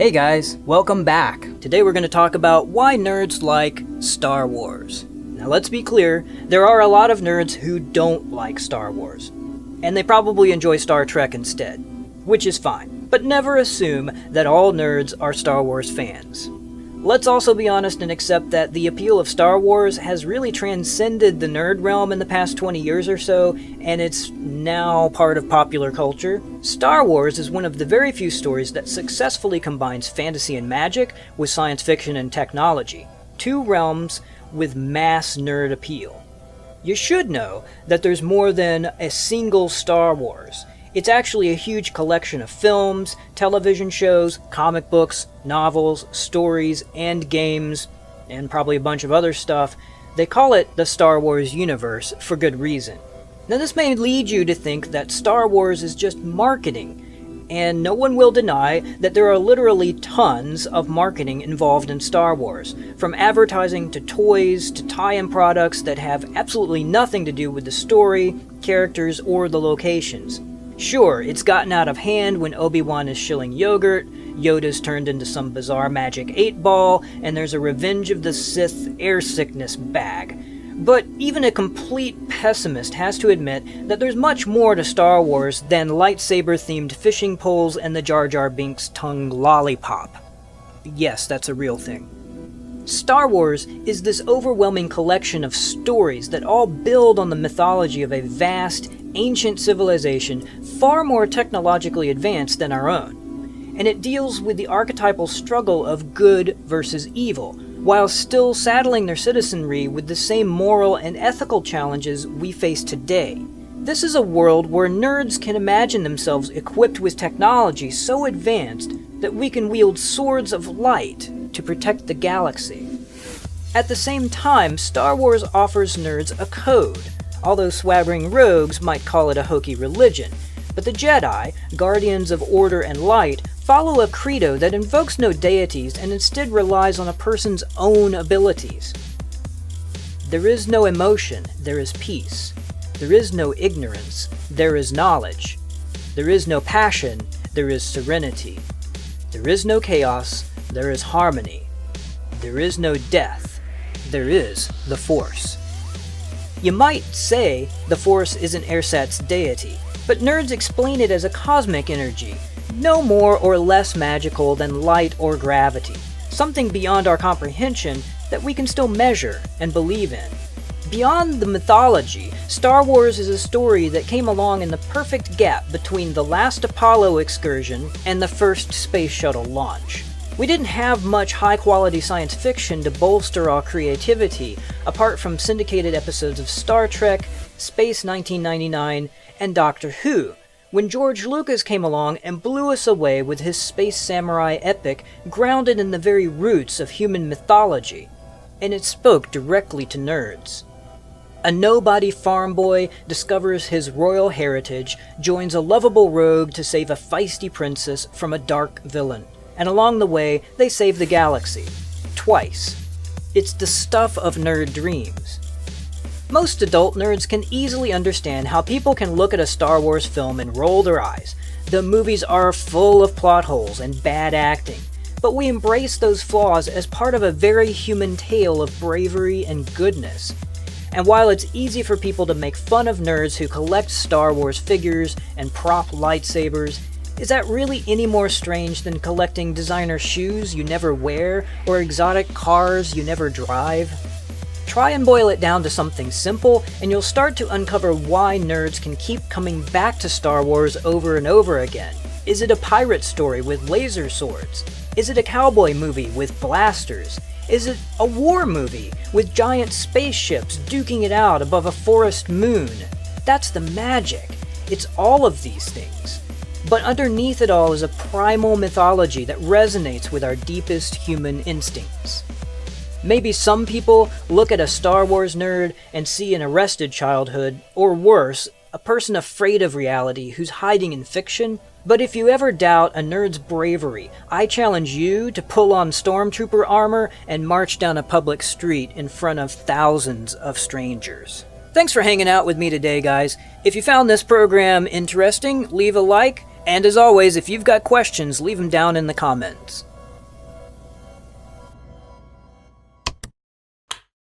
Hey guys, welcome back. Today we're going to talk about why nerds like Star Wars. Now let's be clear, there are a lot of nerds who don't like Star Wars, and they probably enjoy Star Trek instead, which is fine, but never assume that all nerds are Star Wars fans. Let's also be honest and accept that the appeal of Star Wars has really transcended the nerd realm in the past 20 years or so, and it's now part of popular culture. Star Wars is one of the very few stories that successfully combines fantasy and magic with science fiction and technology, two realms with mass nerd appeal. You should know that there's more than a single Star Wars. It's actually a huge collection of films, television shows, comic books, novels, stories, and games, and probably a bunch of other stuff. They call it the Star Wars universe for good reason. Now this may lead you to think that Star Wars is just marketing, and no one will deny that there are literally tons of marketing involved in Star Wars, from advertising to toys to tie-in products that have absolutely nothing to do with the story, characters, or the locations. Sure, it's gotten out of hand when Obi-Wan is shilling yogurt, Yoda's turned into some bizarre magic 8-ball, and there's a Revenge of the Sith air sickness bag. But even a complete pessimist has to admit that there's much more to Star Wars than lightsaber-themed fishing poles and the Jar Jar Binks tongue lollipop. Yes, that's a real thing. Star Wars is this overwhelming collection of stories that all build on the mythology of a vast, ancient civilization far more technologically advanced than our own. And it deals with the archetypal struggle of good versus evil, while still saddling their citizenry with the same moral and ethical challenges we face today. This is a world where nerds can imagine themselves equipped with technology so advanced that we can wield swords of light to protect the galaxy. At the same time, Star Wars offers nerds a code, although swaggering rogues might call it a hokey religion. But the Jedi, guardians of order and light, follow a credo that invokes no deities and instead relies on a person's own abilities. There is no emotion, there is peace. There is no ignorance, there is knowledge. There is no passion, there is serenity. There is no chaos, there is harmony. There is no death, there is the Force. You might say the Force isn't Ersatz deity, but nerds explain it as a cosmic energy, no more or less magical than light or gravity, something beyond our comprehension that we can still measure and believe in. Beyond the mythology, Star Wars is a story that came along in the perfect gap between the last Apollo excursion and the first space shuttle launch. We didn't have much high-quality science fiction to bolster our creativity, apart from syndicated episodes of Star Trek, Space 1999, and Doctor Who, when George Lucas came along and blew us away with his space samurai epic grounded in the very roots of human mythology, and it spoke directly to nerds. A nobody farm boy discovers his royal heritage, joins a lovable rogue to save a feisty princess from a dark villain, and along the way, they save the galaxy. Twice. It's the stuff of nerd dreams. Most adult nerds can easily understand how people can look at a Star Wars film and roll their eyes. The movies are full of plot holes and bad acting, but we embrace those flaws as part of a very human tale of bravery and goodness. And while it's easy for people to make fun of nerds who collect Star Wars figures and prop lightsabers, is that really any more strange than collecting designer shoes you never wear or exotic cars you never drive? Try and boil it down to something simple, and you'll start to uncover why nerds can keep coming back to Star Wars over and over again. Is it a pirate story with laser swords? Is it a cowboy movie with blasters? Is it a war movie with giant spaceships duking it out above a forest moon? That's the magic. It's all of these things. But underneath it all is a primal mythology that resonates with our deepest human instincts. Maybe some people look at a Star Wars nerd and see an arrested childhood, or worse, a person afraid of reality who's hiding in fiction. But if you ever doubt a nerd's bravery, I challenge you to pull on stormtrooper armor and march down a public street in front of thousands of strangers. Thanks for hanging out with me today, guys. If you found this program interesting, leave a like. And as always, if you've got questions, leave them down in the comments.